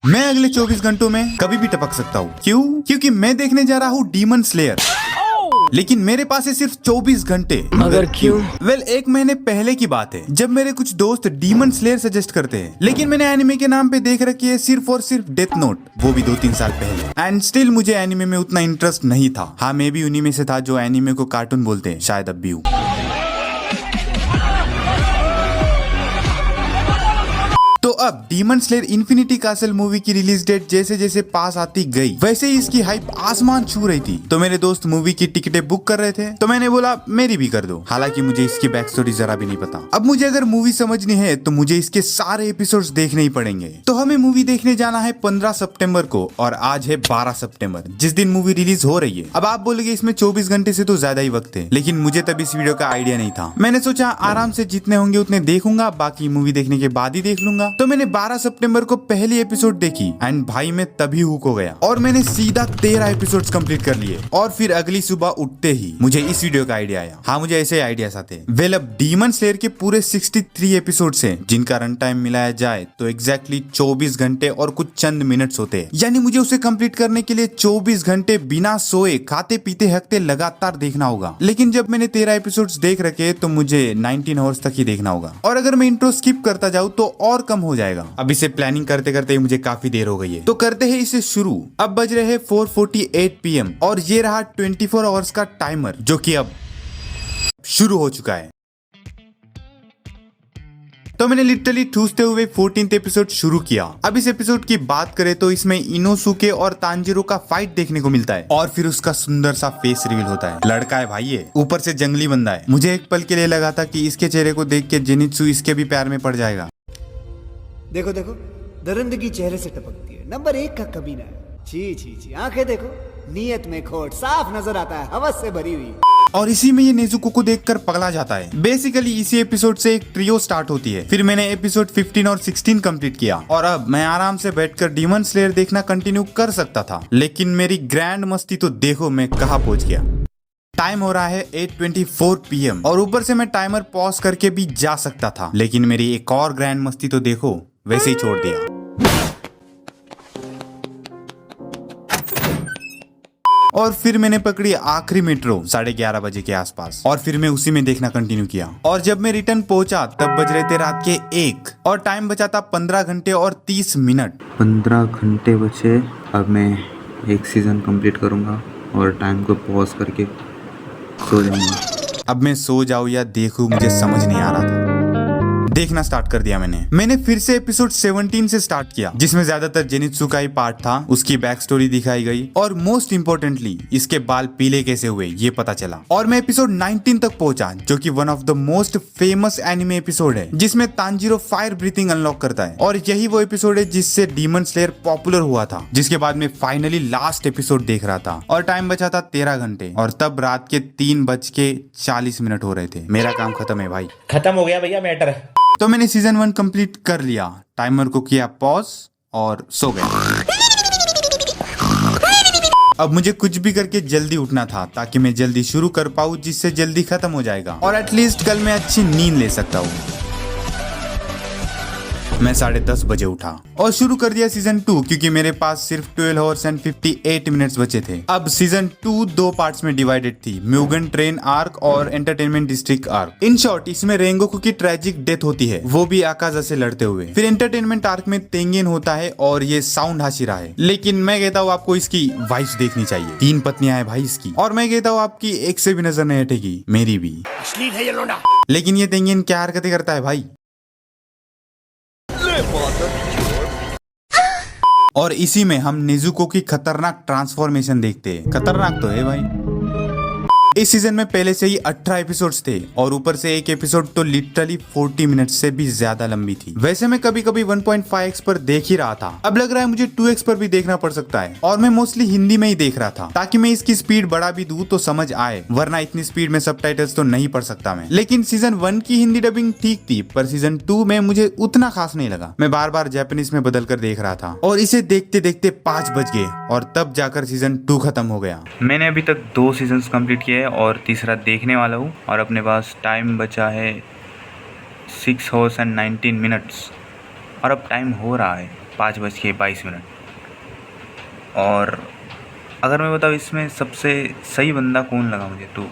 मैं अगले 24 घंटों में कभी भी टपक सकता हूँ। क्यों? क्योंकि मैं देखने जा रहा हूँ डीमन स्लेयर। लेकिन मेरे पास है सिर्फ 24 घंटे। मगर क्यों? वेल, एक महीने पहले की बात है जब मेरे कुछ दोस्त डीमन स्लेयर सजेस्ट करते हैं, लेकिन मैंने एनिमे के नाम पे देख रखी है सिर्फ और सिर्फ डेथ नोट, वो भी 2-3 साल पहले। एंड स्टिल मुझे एनिमे में उतना इंटरेस्ट नहीं था। हाँ, मैं भी उन्हीं में से था जो एनिमे को कार्टून बोलते हैं, शायद अब भी हूँ। तो अब demon slayer infinity castle movie की रिलीज डेट जैसे जैसे पास आती गई, वैसे ही इसकी हाइप आसमान छू रही थी। तो मेरे दोस्त मूवी की टिकटें बुक कर रहे थे, तो मैंने बोला मेरी भी कर दो। हालांकि मुझे इसकी बैक स्टोरी जरा भी नहीं पता। अब मुझे अगर मूवी समझनी है तो मुझे इसके सारे एपिसोड्स देखने ही पड़ेंगे। तो हमें मूवी देखने जाना है 15 सितंबर को, और आज है 12 सितंबर, जिस दिन मूवी रिलीज हो रही है। अब आप बोलोगे इसमें 24 घंटे से तो ज्यादा ही वक्त है, लेकिन मुझे तब इस वीडियो का आइडिया नहीं था। मैंने सोचा आराम से जितने होंगे उतने देखूंगा, बाकी मूवी देखने के बाद ही देख लूंगा। तो मैंने 12 सितंबर को पहली एपिसोड देखी एंड भाई मैं तभी हुक हो गया, और मैंने सीधा 13 एपिसोड्स कंप्लीट कर लिए। और फिर अगली सुबह उठते ही मुझे इस वीडियो का आइडिया आया। हाँ, मुझे ऐसे आइडियाज आते हैं। वेल, अब डीमन स्लेयर के पूरे 63 एपिसोड्स हैं, जिनका रन टाइम मिलाया जाए तो एग्जैक्टली 24 घंटे और कुछ चंद मिनट्स होते हैं। यानी मुझे उसे कंप्लीट करने के लिए 24 घंटे बिना सोए, खाते पीते हकते लगातार देखना होगा। लेकिन जब मैंने 13 एपिसोड्स देख रखे तो मुझे 19 आवर्स तक ही देखना होगा, और अगर मैं इंट्रो स्किप करता जाऊँ तो और कम हो जाएगा। अब इसे प्लानिंग करते करते मुझे काफी देर हो गई है, तो करते हैं इसे शुरू। अब बज रहे हैं 4:48 PM, और ये रहा 24 आवर्स का टाइमर, जो कि अब शुरू हो चुका है। तो मैंने लिटरली ठूसते हुए 14th एपिसोड शुरू किया। अब इस एपिसोड की बात करें तो इसमें इनोसुके और तांजिरो का फाइट देखने को मिलता है, और फिर उसका सुंदर सा फेस रिवील होता है। लड़का है भाई ये, ऊपर से जंगली बंदा है। मुझे एक पल के लिए लगा था कि इसके चेहरे को देख के जेनित्सु इसके भी प्यार में पड़ जाएगा। देखो देखो, दरिंदगी चेहरे से टपकती है। नंबर 1 का कमीना है। छी छी छी, आंखें देखो, नीयत में खोट साफ नजर आता है, हवस से भरी हुई। और इसी में ये नेजुको को देखकर पगला जाता है। बेसिकली इसी एपिसोड से एक ट्रियो स्टार्ट होती है। फिर मैंने एपिसोड 15 और 16 कंप्लीट किया, और अब मैं आराम से बैठकर डीमन स्लेयर देखना कंटिन्यू कर सकता था। लेकिन मेरी ग्रैंड मस्ती तो देखो मैं कहाँ पहुंच गया। टाइम हो रहा है 8:24 PM, और ऊपर से मैं टाइमर पॉज करके भी जा सकता था, लेकिन मेरी एक और ग्रैंड मस्ती तो देखो, वैसे ही छोड़ दिया। और फिर मैंने पकड़ी आखिरी मेट्रो 11:30 बजे के आसपास, और फिर मैं उसी में देखना कंटिन्यू किया। और जब मैं रिटर्न पहुंचा तब बज रहे थे रात के 1, और टाइम बचा था 15 घंटे और 30 मिनट। 15 घंटे बचे। अब मैं एक सीजन कंप्लीट करूंगा और टाइम को पॉज करके सो जाऊंगा। अब मैं सो जाऊं या देखूं, मुझे समझ नहीं आ रहा था। देखना स्टार्ट कर दिया मैंने फिर से एपिसोड 17 से स्टार्ट किया, जिसमें ज्यादातर जेनित्सु का ही पार्ट था। उसकी बैक स्टोरी दिखाई गई, और मोस्ट इम्पोर्टेंटली इसके बाल पीले कैसे हुए ये पता चला। और मैं एपिसोड 19 तक पहुंचा, जो कि one of the most famous anime episode है, जिसमें तांजिरो फायर ब्रीथिंग अनलॉक करता है। और यही वो एपिसोड है जिससे डीमन स्लेयर पॉपुलर हुआ था, जिसके बाद में फाइनली लास्ट एपिसोड देख रहा था। और टाइम बचा था 13 घंटे, और तब रात के 3:40 हो रहे थे। मेरा काम खत्म है भाई, खत्म हो गया भैया मैटर। तो मैंने सीजन 1 कंप्लीट कर लिया, टाइमर को किया पॉज और सो गया। अब मुझे कुछ भी करके जल्दी उठना था, ताकि मैं जल्दी शुरू कर पाऊँ, जिससे जल्दी खत्म हो जाएगा, और एटलीस्ट कल मैं अच्छी नींद ले सकता हूँ। मैं 10:30 बजे उठा और शुरू कर दिया सीजन 2, क्योंकि मेरे पास सिर्फ 12 आवर्स एंड 58 मिनट्स बचे थे। अब सीजन 2 2 पार्ट्स में डिवाइडेड थी, म्यूगन ट्रेन आर्क और entertainment district arc. In short, इसमें रेंगोकू की ट्रेजिक डेथ होती है, वो भी आकाजा से लड़ते हुए। फिर एंटरटेनमेंट आर्क में तेंगेन होता है, और ये साउंड हाशिरा है। लेकिन मैं कहता हूँ आपको इसकी वाइफ देखनी चाहिए। 3 पत्नियां हैं भाई इसकी, और मैं कहता हूँ आपकी एक से भी नजर नहीं हटेगी, मेरी भी। लेकिन ये तेंगेन क्या हरकतें करता है भाई। और इसी में हम नेजुको की खतरनाक ट्रांसफॉर्मेशन देखते हैं। खतरनाक तो है भाई। इस सीजन में पहले से ही 18 एपिसोड्स थे, और ऊपर से एक एपिसोड तो लिटरली 40 मिनट से भी ज्यादा लंबी थी। वैसे मैं कभी कभी 1.5x पर देख ही रहा था, अब लग रहा है मुझे 2x पर भी देखना पड़ सकता है। और मैं मोस्टली हिंदी में ही देख रहा था, ताकि मैं इसकी स्पीड बढ़ा भी दूं तो समझ आए, वरना इतनी स्पीड में सबटाइटल्स तो नहीं पढ़ सकता मैं। लेकिन सीजन 1 की हिंदी डबिंग ठीक थी, पर सीजन 2 में मुझे उतना खास नहीं लगा। मैं बार बार जापानीज में बदल कर देख रहा था, और इसे देखते देखते 5 बज गए, और तब जाकर सीजन 2 खत्म हो गया। मैंने अभी तक 2 सीजन्स कंप्लीट किए और तीसरा देखने वाला हूँ, और अपने पास टाइम बचा है 6 आवर्स एंड 19 मिनट्स, और अब टाइम हो रहा है 5:22। और अगर मैं बताऊँ इसमें सबसे सही बंदा कौन लगा मुझे, तो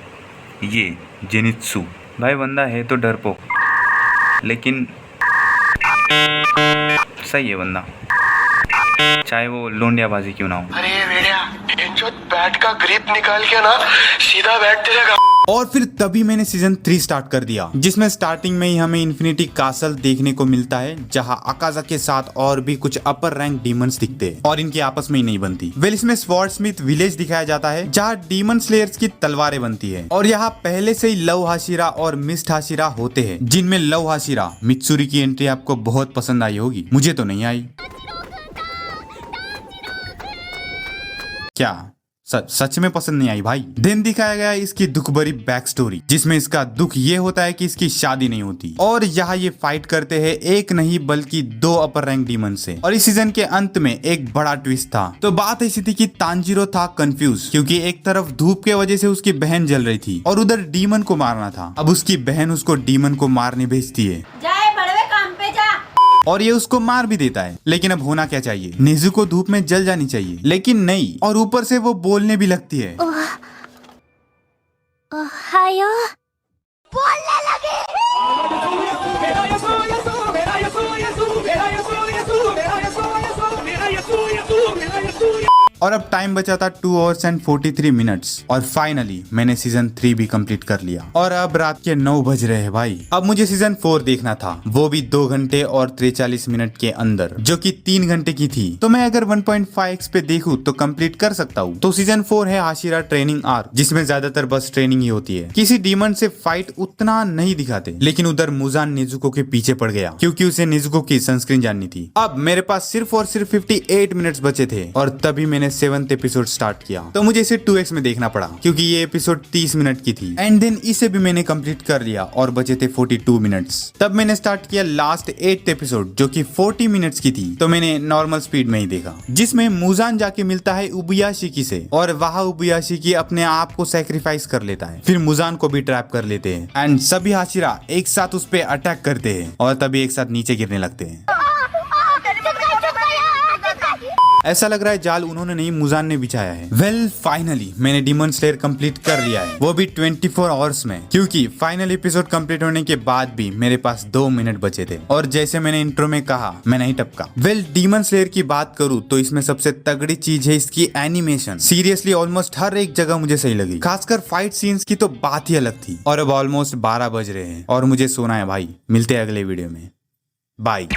ये जेनित्सु भाई। बंदा है तो डरपोक, लेकिन सही है बंदा, चाहे वो लोंडियाबाजी क्यों ना हो। अरे बेड़िया, जो बैट का ग्रिप निकाल के ना सीधा बैट तेरे और फिर तभी मैंने सीजन 3 स्टार्ट कर दिया, जिसमें स्टार्टिंग में ही हमें इन्फिनिटी कासल देखने को मिलता है, जहां अकाजा के साथ और भी कुछ अपर रैंक डीमंस दिखते हैं और इनकी आपस में ही नहीं बनती। वेल इसमें स्वॉर्डस्मिथ विलेज दिखाया जाता है, जहां डीमन स्लेयर्स की तलवारें बनती है। और यहाँ पहले से ही लव हाशिरा और मिस्ट हाशिरा होते हैं, जिनमें लव हाशिरा मित्सुरी की एंट्री आपको बहुत पसंद आई होगी, मुझे तो नहीं आई। क्या सच में पसंद नहीं आई भाई। देन दिखाया गया इसकी दुख भरी बैक स्टोरी, जिसमें इसका दुख ये होता है कि इसकी शादी नहीं होती और यहाँ ये फाइट करते हैं एक नहीं बल्कि 2 अपर रैंक डीमन से। और इस सीजन के अंत में एक बड़ा ट्विस्ट था। तो बात ऐसी थी कि तांजीरो था कंफ्यूज, क्योंकि एक तरफ धूप के वजह से उसकी बहन जल रही थी और उधर डीमन को मारना था। अब उसकी बहन उसको डीमन को मारने भेजती है और ये उसको मार भी देता है। लेकिन अब होना क्या चाहिए, नेज़ुको धूप में जल जानी चाहिए, लेकिन नहीं, और ऊपर से वो बोलने भी लगती है। बोलने लगे। और अब टाइम बचा था 2 hours and 43 minutes और फाइनली मैंने सीजन 3 भी कंप्लीट कर लिया। और अब रात के 9 बज रहे हैं भाई। अब मुझे सीजन 4 देखना था, वो भी 2 घंटे और 43 मिनट के अंदर, जो कि 3 घंटे की थी। तो मैं अगर 1.5x पे देखूं तो कंप्लीट कर सकता हूँ। तो सीजन 4 है हाशिरा ट्रेनिंग आर्क, जिसमें ज्यादातर बस ट्रेनिंग ही होती है। किसी डीमन से फाइट उतना नहीं दिखाते, लेकिन उधर मुजान नेजुको के पीछे पड़ गया, क्योंकि उसे नेजुको की सनस्क्रीन जाननी थी। अब मेरे पास सिर्फ और सिर्फ 58 मिनट्स बचे थे और तभी मैंने 7th एपिसोड स्टार्ट किया। तो मुझे इसे 2x में देखना पड़ा, क्योंकि ये एपिसोड 30 मिनट की थी। एंड देन इसे भी मैंने कंप्लीट कर लिया और बचे थे 42 मिनट्स। तब मैंने स्टार्ट किया लास्ट 8th एपिसोड, जो कि 40 मिनट्स की थी। तो मैंने नॉर्मल स्पीड में ही देखा, जिसमें मुजान जाके मिलता है उबुयाशिकी से और वहाँ उबुयाशिकी अपने आप को सैक्रिफाइस कर लेता है। फिर मुजान को भी ट्रैप कर लेते हैं एंड सभी हाशिरा एक साथ उस पे अटैक करते हैं और तभी एक साथ नीचे गिरने लगते हैं। ऐसा लग रहा है जाल उन्होंने नहीं, मुजान ने बिछाया है। वेल फाइनली मैंने डीमन स्लेयर कंप्लीट कर लिया है, वो भी 24 आवर्स में, क्योंकि फाइनल एपिसोड कंप्लीट होने के बाद भी मेरे पास 2 मिनट बचे थे। और जैसे मैंने इंट्रो में कहा, मैं नहीं टपका। वेल डीमन स्लेयर की बात करूँ तो इसमें सबसे तगड़ी चीज है इसकी एनिमेशन। सीरियसली ऑलमोस्ट हर एक जगह मुझे सही लगी, खासकर फाइट सीन्स की तो बात ही अलग थी। और अब ऑलमोस्ट 12 बज रहे हैं और मुझे सोना है भाई। मिलते हैं अगले वीडियो में, बाय।